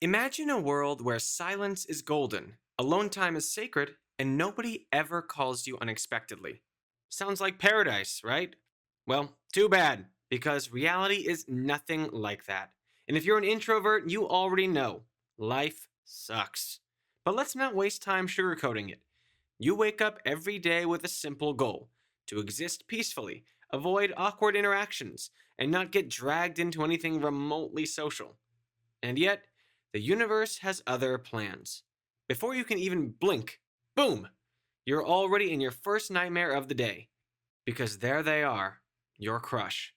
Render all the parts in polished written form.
Imagine a world where silence is golden, alone time is sacred, and nobody ever calls you unexpectedly. Sounds like paradise, right? Well, too bad, because reality is nothing like that. And if you're an introvert, you already know life sucks. But let's not waste time sugarcoating it. You wake up every day with a simple goal: to exist peacefully, avoid awkward interactions, and not get dragged into anything remotely social. And yet, the universe has other plans. Before you can even blink, boom, you're already in your first nightmare of the day. Because there they are, your crush.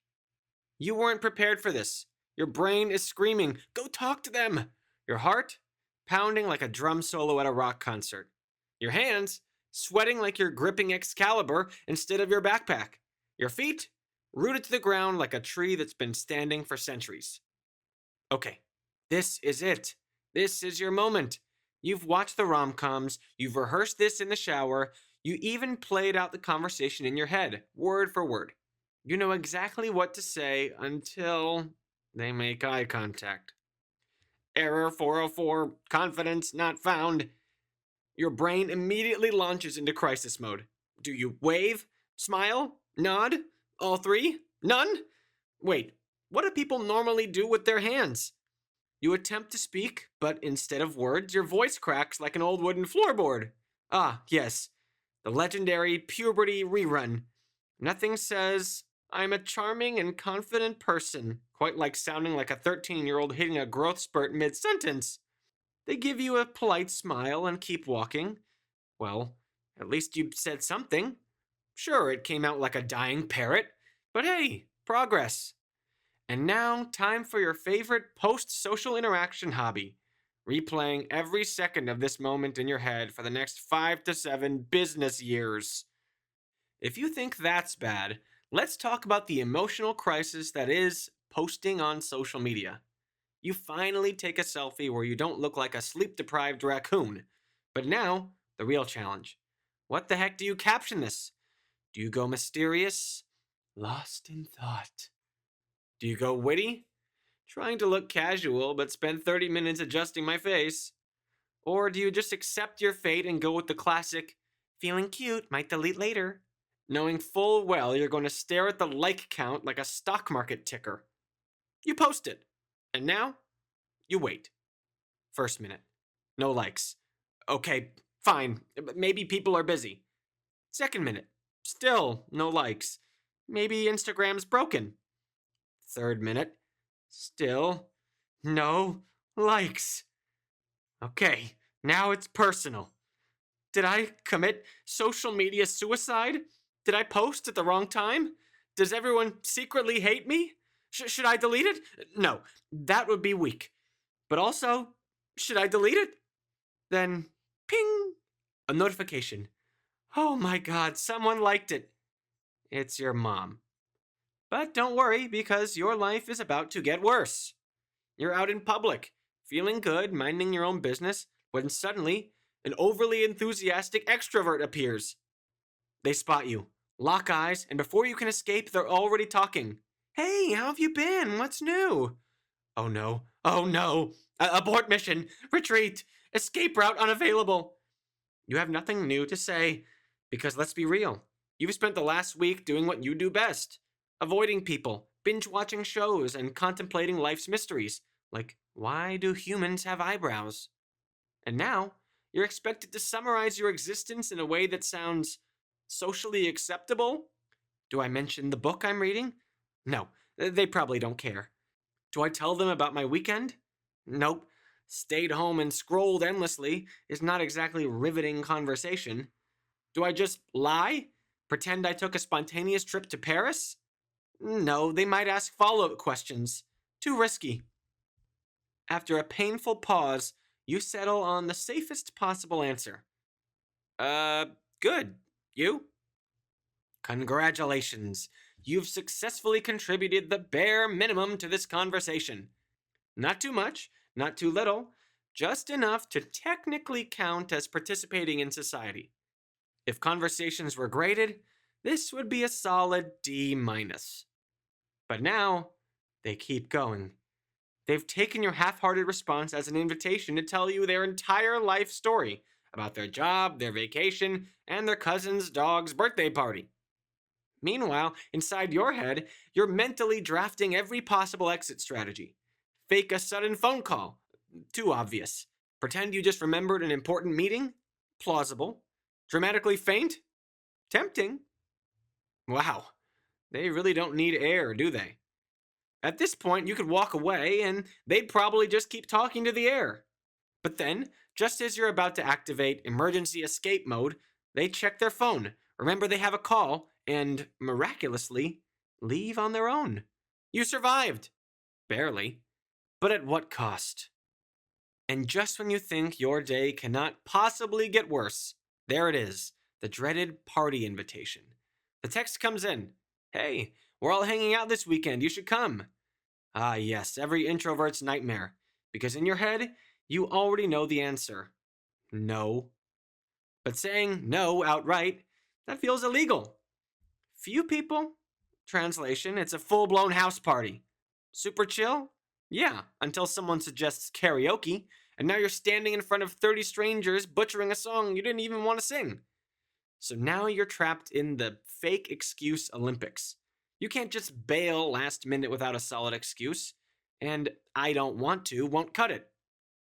You weren't prepared for this. Your brain is screaming, go talk to them. Your heart, pounding like a drum solo at a rock concert. Your hands, sweating like you're gripping Excalibur instead of your backpack. Your feet, rooted to the ground like a tree that's been standing for centuries. Okay, this is it. This is your moment. You've watched the rom coms, you've rehearsed this in the shower, you even played out the conversation in your head, word for word. You know exactly what to say until they make eye contact. Error 404, confidence not found. Your brain immediately launches into crisis mode. Do you wave, smile, nod? All three? None? Wait, what do people normally do with their hands? You attempt to speak, but instead of words, your voice cracks like an old wooden floorboard. Ah, yes, the legendary puberty rerun. Nothing says, I'm a charming and confident person, quite like sounding like a 13-year-old hitting a growth spurt mid sentence. They give you a polite smile and keep walking. Well, at least you said something. Sure, it came out like a dying parrot, but hey, progress. And now, time for your favorite post social interaction hobby: replaying every second of this moment in your head for the next 5 to 7 business years. If you think that's bad, let's talk about the emotional crisis that is posting on social media. You finally take a selfie where you don't look like a sleep deprived raccoon. But now, the real challenge. What the heck do you caption this? Do you go mysterious? Lost in thought. Do you go witty? Trying to look casual, but spend 30 minutes adjusting my face? Or do you just accept your fate and go with the classic, feeling cute, might delete later, knowing full well you're going to stare at the like count like a stock market ticker? You post it, and now you wait. First minute, no likes. Okay, fine, maybe people are busy. Second minute, still no likes. Maybe Instagram's broken. Third minute, still no likes. Okay, now it's personal. Did I commit social media suicide? Did I post at the wrong time? Does everyone secretly hate me? Should I delete it? No, that would be weak. But also, should I delete it? Then, ping, a notification. Oh my god, someone liked it. It's your mom. But don't worry, because your life is about to get worse. You're out in public, feeling good, minding your own business, when suddenly an overly enthusiastic extrovert appears. They spot you, lock eyes, and before you can escape, they're already talking. Hey, how have you been? What's new? Oh no, oh no. Abort mission, retreat, escape route unavailable. You have nothing new to say, because let's be real. You've spent the last week doing what you do best: avoiding people, binge watching shows, and contemplating life's mysteries, like why do humans have eyebrows? And now, you're expected to summarize your existence in a way that sounds socially acceptable? Do I mention the book I'm reading? No, they probably don't care. Do I tell them about my weekend? Nope. Stayed home and scrolled endlessly is not exactly riveting conversation. Do I just lie? Pretend I took a spontaneous trip to Paris? No, they might ask follow up questions. Too risky. After a painful pause, you settle on the safest possible answer. Uh, good. You? Congratulations. You've successfully contributed the bare minimum to this conversation. Not too much, not too little, just enough to technically count as participating in society. If conversations were graded, this would be a solid D minus. But now, they keep going. They've taken your half hearted response as an invitation to tell you their entire life story about their job, their vacation, and their cousin's dog's birthday party. Meanwhile, inside your head, you're mentally drafting every possible exit strategy. Fake a sudden phone call. Too obvious. Pretend you just remembered an important meeting? Plausible. Dramatically faint? Tempting. Wow, they really don't need air, do they? At this point, you could walk away and they'd probably just keep talking to the air. But then, just as you're about to activate emergency escape mode, they check their phone, remember they have a call, and miraculously, leave on their own. You survived. Barely. But at what cost? And just when you think your day cannot possibly get worse, there it is, the dreaded party invitation. The text comes in. Hey, we're all hanging out this weekend, you should come. Ah, yes, every introvert's nightmare. Because in your head, you already know the answer. No. But saying no outright, that feels illegal. Few people? Translation, it's a full-blown house party. Super chill? Yeah, until someone suggests karaoke, and now you're standing in front of 30 strangers butchering a song you didn't even want to sing. So now you're trapped in the fake excuse Olympics. You can't just bail last minute without a solid excuse, and I don't want to won't cut it.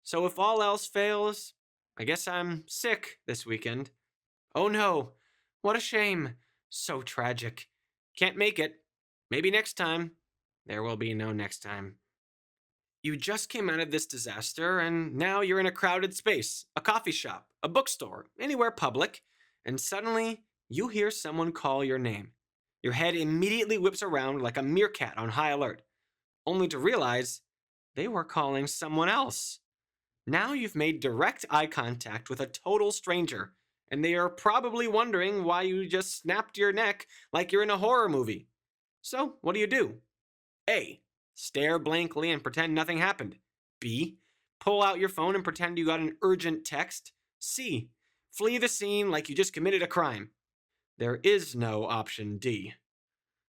So if all else fails, I guess I'm sick this weekend. Oh no, what a shame. So tragic. Can't make it. Maybe next time. There will be no next time. You just came out of this disaster, and now you're in a crowded space, a coffee shop, a bookstore, anywhere public, and suddenly you hear someone call your name. Your head immediately whips around like a meerkat on high alert, only to realize they were calling someone else. Now you've made direct eye contact with a total stranger, and they are probably wondering why you just snapped your neck like you're in a horror movie. So, what do? A. Stare blankly and pretend nothing happened. B. Pull out your phone and pretend you got an urgent text. C. Flee the scene like you just committed a crime. There is no option D.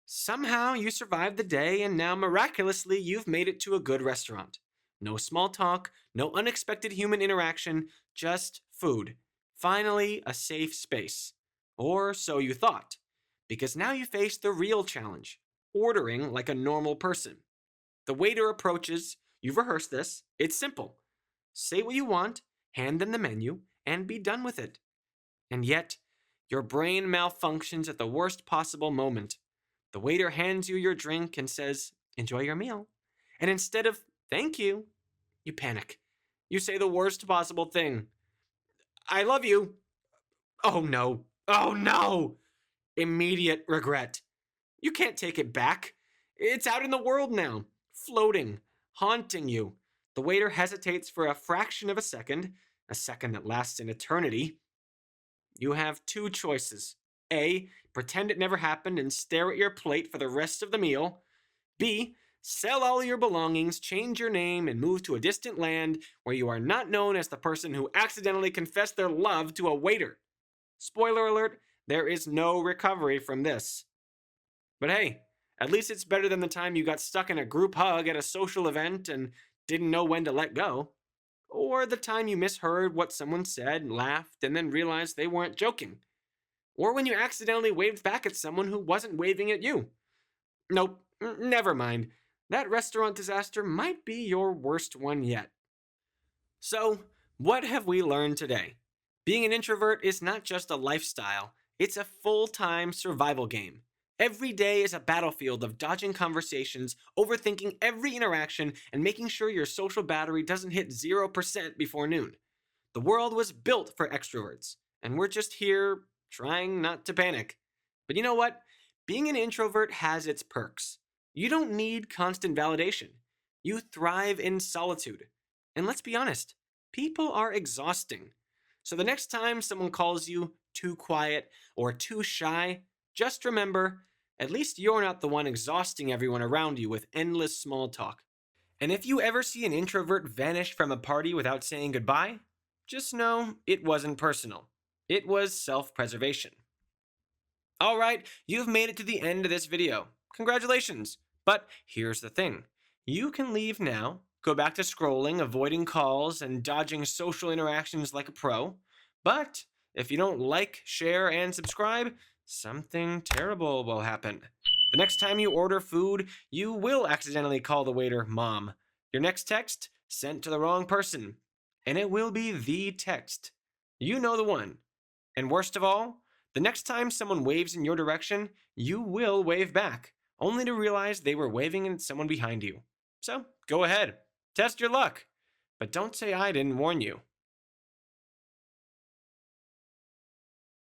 Somehow you survived the day, and now miraculously you've made it to a good restaurant. No small talk, no unexpected human interaction, just food. Finally, a safe space. Or so you thought. Because now you face the real challenge, ordering like a normal person. The waiter approaches, you've rehearsed this, it's simple. Say what you want, hand them the menu, and be done with it. And yet, your brain malfunctions at the worst possible moment. The waiter hands you your drink and says, enjoy your meal. And instead of thank you, you panic. You say the worst possible thing. I love you. Oh no. Oh no. Immediate regret. You can't take it back. It's out in the world now, floating, haunting you. The waiter hesitates for a fraction of a second that lasts an eternity. You have two choices. A. Pretend it never happened and stare at your plate for the rest of the meal. B. Sell all your belongings, change your name, and move to a distant land where you are not known as the person who accidentally confessed their love to a waiter. Spoiler alert, there is no recovery from this. But hey, at least it's better than the time you got stuck in a group hug at a social event and didn't know when to let go. Or the time you misheard what someone said, laughed, and then realized they weren't joking. Or when you accidentally waved back at someone who wasn't waving at you. Nope, never mind. That restaurant disaster might be your worst one yet. So, what have we learned today? Being an introvert is not just a lifestyle, it's a full-time survival game. Every day is a battlefield of dodging conversations, overthinking every interaction, and making sure your social battery doesn't hit 0% before noon. The world was built for extroverts, and we're just here trying not to panic. But you know what? Being an introvert has its perks. You don't need constant validation. You thrive in solitude. And let's be honest, people are exhausting. So the next time someone calls you too quiet or too shy, just remember, at least you're not the one exhausting everyone around you with endless small talk. And if you ever see an introvert vanish from a party without saying goodbye, just know it wasn't personal. It was self-preservation. Alright, you've made it to the end of this video. Congratulations! But here's the thing. You can leave now, Go back to scrolling, avoiding calls, and dodging social interactions like a pro. But if you don't like, share, and subscribe, something terrible will happen. The next time you order food, you will accidentally call the waiter mom. Your next text, sent to the wrong person. And it will be the text. You know the one. And worst of all, the next time someone waves in your direction, you will wave back, only to realize they were waving at someone behind you. So go ahead, test your luck. But don't say I didn't warn you.